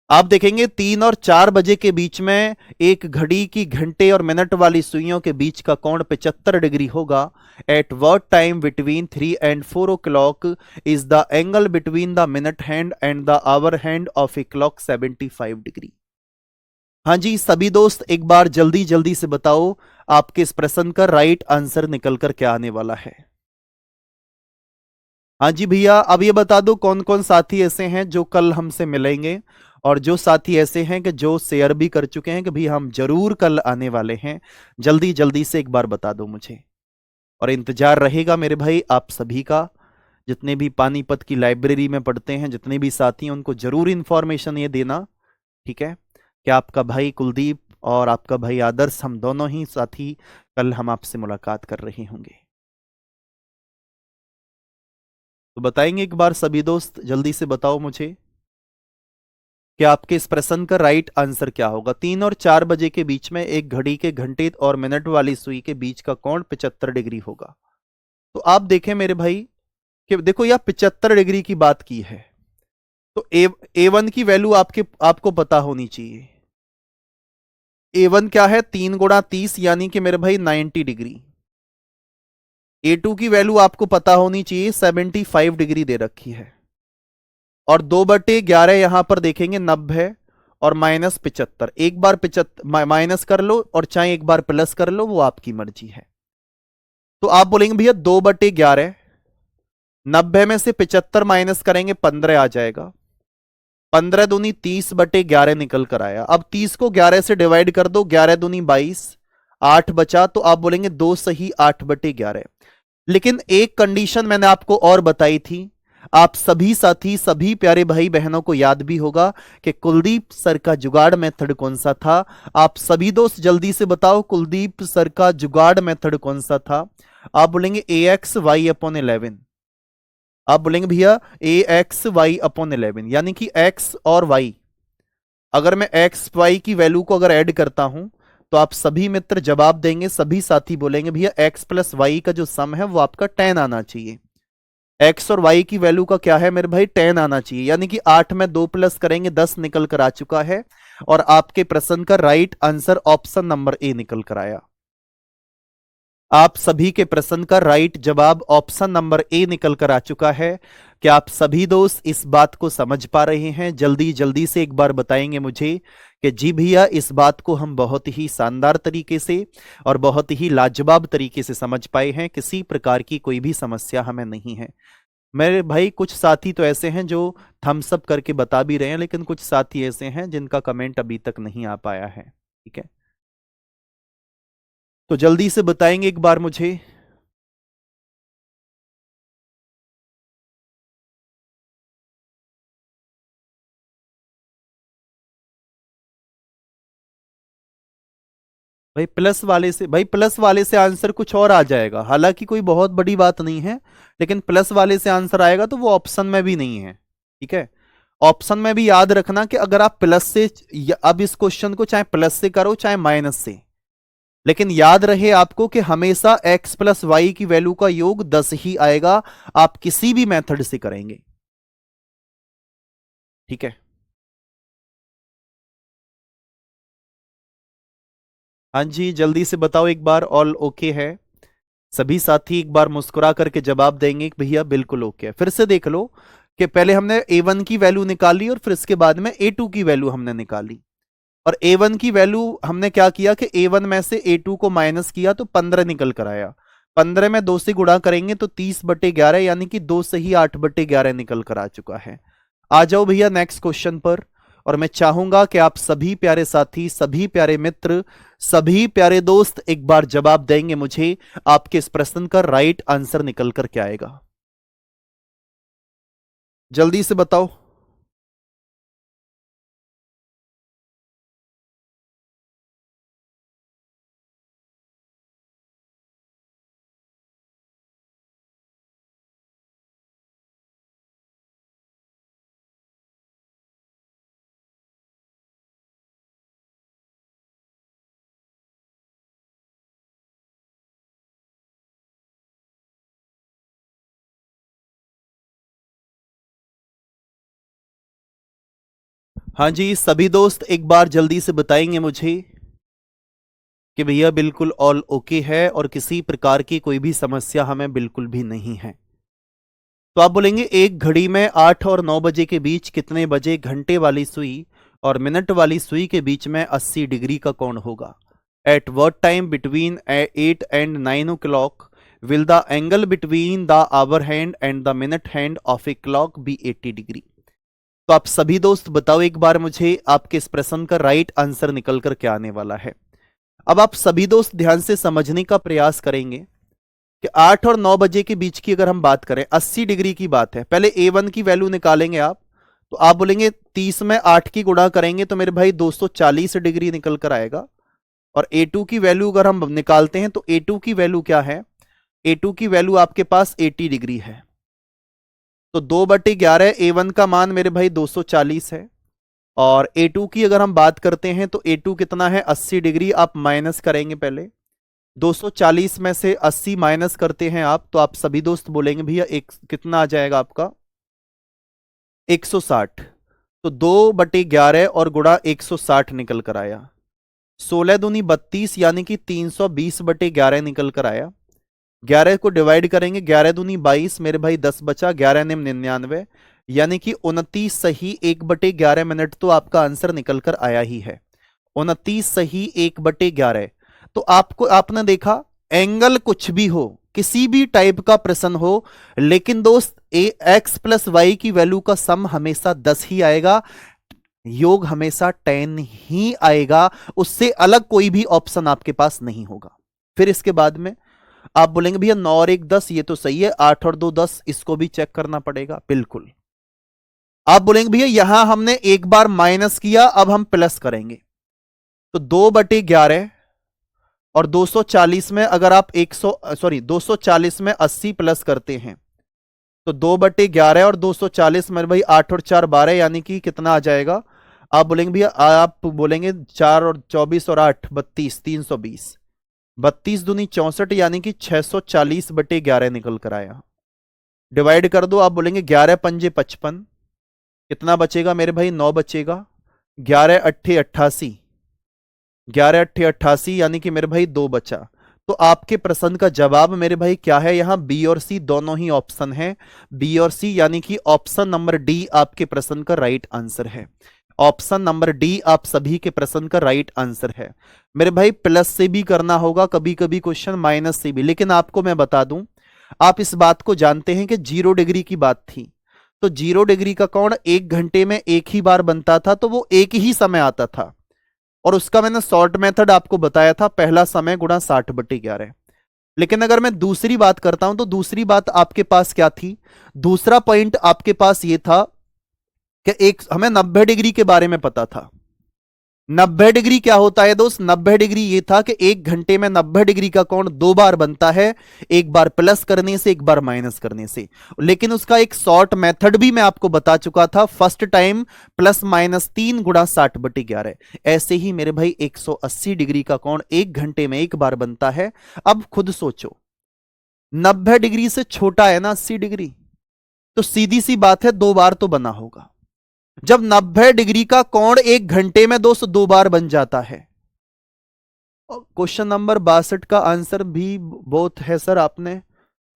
S1: आप देखेंगे 3 और 4 बजे के बीच में एक घड़ी की घंटे और मिनट वाली सुइयों के बीच का कोण 75 डिग्री होगा। At what time between 3 and 4 o'clock is the angle between the minute hand and the hour hand of a clock 75 degree. हाँ जी सभी दोस्त एक बार जल्दी जल्दी से बताओ, आपके इस प्रश्न का राइट आंसर निकल कर क्या आने वाला है। हाँ जी भैया, अब ये बता दो कौन कौन साथी ऐसे हैं जो कल हमसे मिलेंगे, और जो साथी ऐसे हैं कि जो शेयर भी कर चुके हैं कि भैया हम जरूर कल आने वाले हैं। जल्दी जल्दी से एक बार बता दो मुझे, और इंतजार रहेगा मेरे भाई आप सभी का। जितने भी पानीपत की लाइब्रेरी में पढ़ते हैं, जितने भी साथी हैं, उनको जरूर इंफॉर्मेशन ये देना, ठीक है, कि आपका भाई कुलदीप और आपका भाई आदर्श, हम दोनों ही साथी कल हम आपसे मुलाकात कर रहे होंगे। तो बताएंगे एक बार सभी दोस्त, जल्दी से बताओ मुझे कि आपके इस प्रश्न का राइट आंसर क्या होगा। 3 और 4 बजे के बीच में एक घड़ी के घंटे और मिनट वाली सुई के बीच का कोण 75 डिग्री होगा। तो आप देखें मेरे भाई कि देखो यह 75 डिग्री की बात की है, तो A1 की वैल्यू आपको पता होनी चाहिए। A1 क्या है, 3×30 यानी कि मेरे भाई 90 डिग्री। A2 की वैल्यू आपको पता होनी चाहिए, 75 डिग्री दे रखी है, और 2/11 यहां पर देखेंगे 90 और -75। एक बार 75 माइनस कर लो और चाहे एक बार प्लस कर लो, वो आपकी मर्जी है। तो आप बोलेंगे भैया 2/11, 90 में से 75 माइनस करेंगे 15 आ जाएगा, 15 दूनी 30/11 निकल कर आया। अब 30 को 11 से डिवाइड कर दो, 11 दूनी 22, 8 बचा, तो आप बोलेंगे 2 सही 8/11। लेकिन एक कंडीशन मैंने आपको और बताई थी, आप सभी साथी सभी प्यारे भाई बहनों को याद भी होगा कि कुलदीप सर का जुगाड़ मेथड कौन सा था। आप सभी दोस्त जल्दी से बताओ कुलदीप सर का जुगाड़ मेथड कौन सा था। आप बोलेंगे AXY/11। आप बोलेंगे भैया AXY/11, यानी कि x और y, अगर मैं एक्स वाई की वैल्यू को अगर ऐड करता हूं तो आप सभी मित्र जवाब देंगे, सभी साथी बोलेंगे भैया x प्लस वाई का जो सम है वो आपका 10 आना चाहिए। x और y की वैल्यू का क्या है मेरे भाई, 10 आना चाहिए, यानी कि 8 में 2 प्लस करेंगे 10 निकल कर आ चुका है, और आपके प्रश्न का right answer option number A निकल कर आया। आप सभी के प्रश्न का राइट जवाब ऑप्शन नंबर ए निकल कर आ चुका है। क्या आप सभी दोस्त इस बात को समझ पा रहे हैं? जल्दी जल्दी से एक बार बताएंगे मुझे कि जी भैया इस बात को हम बहुत ही शानदार तरीके से और बहुत ही लाजवाब तरीके से समझ पाए हैं, किसी प्रकार की कोई भी समस्या हमें नहीं है। मेरे भाई कुछ साथी तो ऐसे हैं जो थम्स अप करके बता भी रहे हैं, लेकिन कुछ साथी ऐसे हैं जिनका कमेंट अभी तक नहीं आ पाया है, ठीक है, तो जल्दी से बताएंगे एक बार मुझे। भाई प्लस वाले से आंसर कुछ और आ जाएगा, हालांकि कोई बहुत बड़ी बात नहीं है, लेकिन प्लस वाले से आंसर आएगा तो वो ऑप्शन में भी नहीं है, ठीक है। ऑप्शन में भी याद रखना कि अगर आप प्लस से, अब इस क्वेश्चन को चाहे प्लस से करो चाहे माइनस से, लेकिन याद रहे आपको कि हमेशा x प्लस वाई की वैल्यू का योग 10 ही आएगा, आप किसी भी मेथड से करेंगे, ठीक है। हाँ जी जल्दी से बताओ एक बार, ऑल ओके है? सभी साथी एक बार मुस्कुरा करके जवाब देंगे कि भैया बिल्कुल ओके है। फिर से देख लो कि पहले हमने A1 की वैल्यू निकाली और फिर इसके बाद में A2 की वैल्यू हमने निकाली, और A1 की वैल्यू हमने क्या किया कि A1 में से A2 को माइनस किया तो 15 निकल कर आया। 15 में 2 से गुणा करेंगे तो 30/11, यानी कि 2 से ही 8/11 निकल कर आ चुका है। आ जाओ भैया नेक्स्ट क्वेश्चन पर, और मैं चाहूंगा कि आप सभी प्यारे साथी, सभी प्यारे मित्र, सभी प्यारे दोस्त एक बार जवाब देंगे मुझे, आपके इस प्रश्न का राइट आंसर निकल कर क्या आएगा, जल्दी से बताओ। हाँ जी, सभी दोस्त एक बार जल्दी से बताएंगे मुझे कि भैया बिल्कुल ऑल ओके है और किसी प्रकार की कोई भी समस्या हमें बिल्कुल भी नहीं है। तो आप बोलेंगे एक घड़ी में 8 और 9 बजे के बीच कितने बजे घंटे वाली सुई और मिनट वाली सुई के बीच में 80 डिग्री का कोण होगा? At what time between 8 and 9 o'clock will the angle between the hour hand and the minute hand of a clock be 80 degree? तो आप सभी दोस्त बताओ एक बार मुझे, आपके इस प्रश्न का राइट आंसर निकल कर क्या आने वाला है। अब आप सभी दोस्त ध्यान से समझने का प्रयास करेंगे कि 8 और 9 बजे के बीच की अगर हम बात करें, 80 डिग्री की बात है। पहले A1 की वैल्यू निकालेंगे आप, तो आप बोलेंगे 30 में 8 की गुणा करेंगे तो मेरे भाई 240 डिग्री निकल कर आएगा। और A2 की वैल्यू अगर हम निकालते हैं तो A2 की वैल्यू क्या है? A2 की वैल्यू आपके पास 80 डिग्री है। तो 2/11 A1 का मान मेरे भाई 240 है, और A2 की अगर हम बात करते हैं तो A2 कितना है? 80 डिग्री। आप माइनस करेंगे, पहले 240 में से 80 माइनस करते हैं आप, तो आप सभी दोस्त बोलेंगे भैया एक कितना आ जाएगा आपका? 160। तो 2/11 और गुणा 160 निकल कर आया। 16 दूनी 32, यानी कि 320/11 निकल कर आया। 11 को डिवाइड करेंगे, 11 दूनी 22, मेरे भाई 10 बचा, 11 निम 99, यानी कि 29 सही 1/11 मिनट तो आपका आंसर निकल कर आया ही है। 29 सही 1/11। तो आपको, आपने देखा, एंगल कुछ भी हो, किसी भी टाइप का प्रश्न हो, लेकिन दोस्त x प्लस वाई की वैल्यू का सम हमेशा 10 ही आएगा, योग हमेशा 10 ही आएगा, उससे अलग कोई भी ऑप्शन आपके पास नहीं होगा। फिर इसके बाद में आप बोलेंगे भैया 9 और 1 10, ये तो सही है, 8 और 2 10, इसको भी चेक करना पड़ेगा। बिल्कुल। आप बोलेंगे भैया यहां हमने एक बार माइनस किया, अब हम प्लस करेंगे, तो 2/11 और 240 में अगर आप 240 में 80 प्लस करते हैं तो 2/11 और 240 में भाई 8 और 4 12, यानी कि कितना आ जाएगा? आप बोलेंगे भैया, आप बोलेंगे 4 और 24 और 8 32, 320, 32 दूनी 64, यानी कि 640/11 निकल कर आया। डिवाइड कर दो, आप बोलेंगे 11 पंजे 55, कितना बचेगा मेरे भाई? 9 बचेगा। 11 अट्ठे 88, 11 अट्ठे 88, यानी कि मेरे भाई 2 बचा। तो आपके प्रश्न का जवाब मेरे भाई क्या है? यहां बी और सी दोनों ही ऑप्शन है, बी और सी, यानी कि ऑप्शन नंबर डी आपके प्रश्न का राइट आंसर है। ऑप्शन नंबर डी आप सभी के प्रश्न का राइट आंसर है। मेरे भाई प्लस से भी करना होगा कभी कभी क्वेश्चन, माइनस से भी, लेकिन आपको मैं बता दूं, आप इस बात को जानते हैं कि 0 डिग्री की बात थी, तो 0 डिग्री का कोण 1 घंटे में एक ही बार बनता था, तो वो एक ही समय आता था, और उसका मैंने शॉर्ट मेथड आपको बताया था, पहला समय गुणा 60/11। लेकिन अगर मैं दूसरी बात करता हूं तो दूसरी बात आपके पास क्या थी? दूसरा पॉइंट आपके पास ये था कि एक हमें 90 डिग्री के बारे में पता था। 90 डिग्री क्या होता है दोस्त? 90 डिग्री ये था कि 1 घंटे में 90 डिग्री का कोण 2 बार बनता है, एक बार प्लस करने से, एक बार माइनस करने से। लेकिन उसका एक शॉर्ट मेथड भी मैं आपको बता चुका था, फर्स्ट टाइम +-3 गुणा 60/11। ऐसे ही मेरे भाई 180 डिग्री का कोण 1 घंटे में एक बार बनता है। अब खुद सोचो, 90 डिग्री से छोटा है ना 80 डिग्री, तो सीधी सी बात है 2 बार तो बना होगा। जब 90 डिग्री का कोण 1 घंटे में दोस्त 2 बार बन जाता है, क्वेश्चन नंबर 62 का आंसर भी बोथ है सर आपने।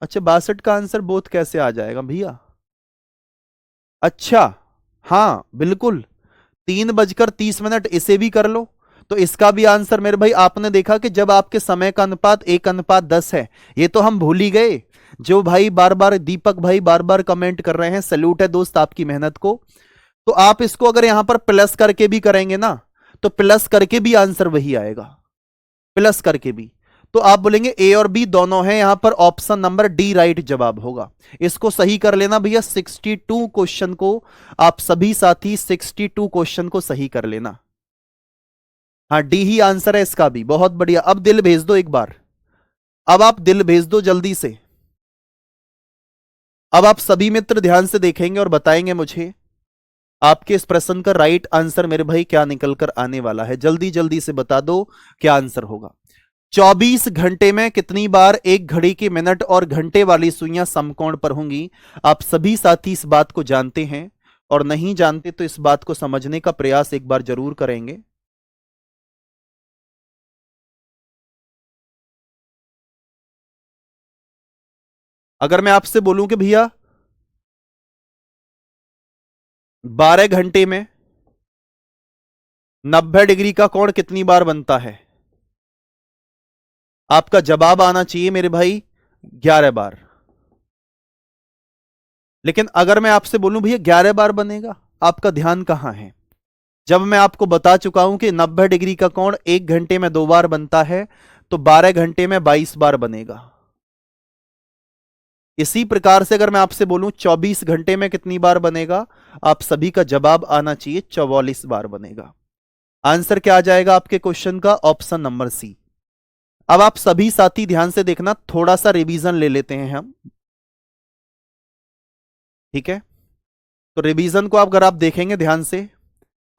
S1: अच्छा 62 का आंसर बोथ कैसे आ जाएगा भैया? अच्छा हाँ बिल्कुल, 3:30 इसे भी कर लो तो इसका भी आंसर मेरे भाई आपने देखा कि जब आपके समय का अनुपात 1:10 है, ये तो हम भूल ही गए। जो भाई बार बार दीपक भाई बार बार कमेंट कर रहे हैं, सैल्यूट है दोस्त आपकी मेहनत को। तो आप इसको अगर यहां पर प्लस करके भी करेंगे ना, तो प्लस करके भी आंसर वही आएगा, प्लस करके भी। तो आप बोलेंगे ए और बी दोनों हैं, यहां पर ऑप्शन नंबर डी राइट जवाब होगा। इसको सही कर लेना भैया, 62 क्वेश्चन को आप सभी साथी 62 क्वेश्चन को सही कर लेना। हाँ डी ही आंसर है इसका भी, बहुत बढ़िया। अब दिल भेज दो एक बार, अब आप दिल भेज दो जल्दी से। अब आप सभी मित्र ध्यान से देखेंगे और बताएंगे मुझे आपके इस प्रश्न का राइट आंसर मेरे भाई क्या निकल कर आने वाला है। जल्दी जल्दी से बता दो क्या आंसर होगा। 24 घंटे में कितनी बार एक घड़ी की मिनट और घंटे वाली सुइयां समकोण पर होंगी? आप सभी साथी इस बात को जानते हैं, और नहीं जानते तो इस बात को समझने का प्रयास एक बार जरूर करेंगे। अगर मैं आपसे बोलूं कि भैया 12 घंटे में 90 डिग्री का कोण कितनी बार बनता है? आपका जवाब आना चाहिए मेरे भाई 11 बार। लेकिन अगर मैं आपसे बोलूं भैया 11 बार बनेगा, आपका ध्यान कहां है? जब मैं आपको बता चुका हूं कि 90 डिग्री का कोण 1 घंटे में 2 बार बनता है, तो 12 घंटे में 22 बार बनेगा। इसी प्रकार से अगर मैं आपसे बोलूं 24 घंटे में कितनी बार बनेगा, आप सभी का जवाब आना चाहिए 44 बार बनेगा। आंसर क्या आ जाएगा आपके क्वेश्चन का? Option number C. अब आप सभी साथी ध्यान से देखना, थोड़ा सा रिवीजन ले लेते हैं हम, ठीक है? तो रिवीजन को अगर आप देखेंगे ध्यान से,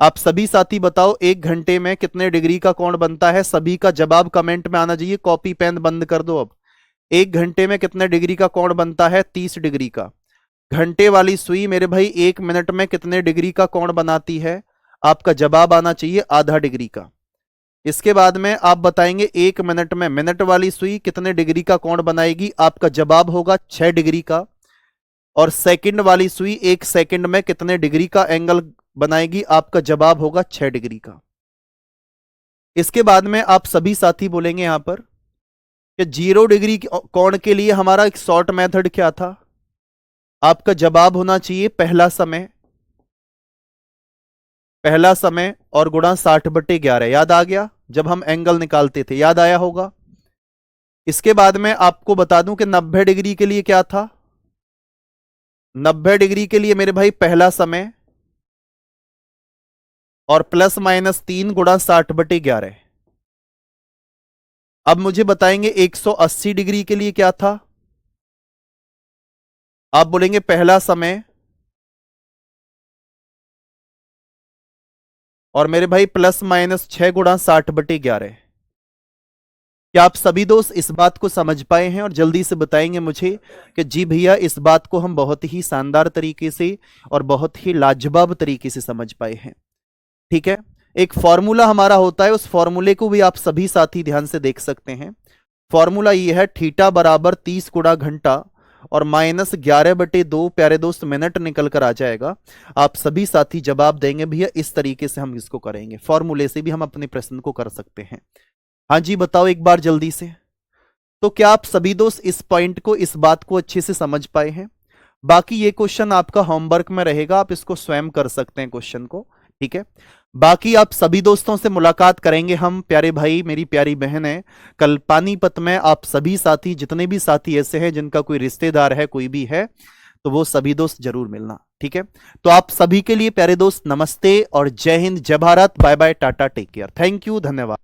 S1: आप सभी साथी बताओ 1 घंटे में कितने डिग्री का कोण बनता है? सभी का जवाब कमेंट में आना चाहिए। कॉपी पेन बंद कर दो। अब 1 घंटे में कितने डिग्री का कोण बनता है? 30 डिग्री का। घंटे वाली सुई मेरे भाई 1 मिनट में कितने डिग्री का कोण बनाती है? आपका जवाब आना चाहिए आधा डिग्री का। इसके बाद में आप बताएंगे 1 मिनट में मिनट वाली सुई कितने डिग्री का कोण बनाएगी? आपका जवाब होगा 6 डिग्री का। और सेकंड वाली सुई 1 सेकंड में कितने डिग्री का एंगल बनाएगी? आपका जवाब होगा 6 डिग्री का। इसके बाद में आप सभी साथी बोलेंगे यहां पर कि 0 डिग्री कोण के लिए हमारा एक शॉर्ट मेथड क्या था? आपका जवाब होना चाहिए पहला समय, पहला समय और गुणा 60/11। याद आ गया? जब हम एंगल निकालते थे, याद आया होगा। इसके बाद में आपको बता दूं कि 90 डिग्री के लिए क्या था? 90 डिग्री के लिए मेरे भाई पहला समय और ±3 गुणा 60/11। अब मुझे बताएंगे 180 डिग्री के लिए क्या था? आप बोलेंगे पहला समय और मेरे भाई ±6 गुणा 60/11। क्या आप सभी दोस्त इस बात को समझ पाए हैं और जल्दी से बताएंगे मुझे कि जी भैया इस बात को हम बहुत ही शानदार तरीके से और बहुत ही लाजवाब तरीके से समझ पाए हैं? ठीक है, एक फॉर्मूला हमारा होता है, उस फॉर्मूले को भी आप सभी साथी ध्यान से देख सकते हैं। फॉर्मूला ये है, थीटा बराबर 30 गुणा घंटा और -11/2 प्यारे दोस्त मिनट निकल कर आ जाएगा। आप सभी साथी जवाब देंगे भैया इस तरीके से हम इसको करेंगे। फॉर्मूले से भी हम अपने प्रश्न को कर सकते हैं। हाँ जी बताओ एक बार जल्दी से। तो क्या आप सभी दोस्त इस पॉइंट को, इस बात को अच्छे से समझ पाए हैं? बाकी ये क्वेश्चन आपका होमवर्क में रहेगा, आप इसको स्वयं कर सकते हैं क्वेश्चन को, ठीक है? बाकी आप सभी दोस्तों से मुलाकात करेंगे हम, प्यारे भाई मेरी प्यारी बहन है, कल पानीपत में। आप सभी साथी, जितने भी साथी ऐसे हैं जिनका कोई रिश्तेदार है, कोई भी है, तो वो सभी दोस्त जरूर मिलना, ठीक है? तो आप सभी के लिए प्यारे दोस्त नमस्ते और जय हिंद, जय Bharat, bye bye, tata, take care, thank you, धन्यवाद।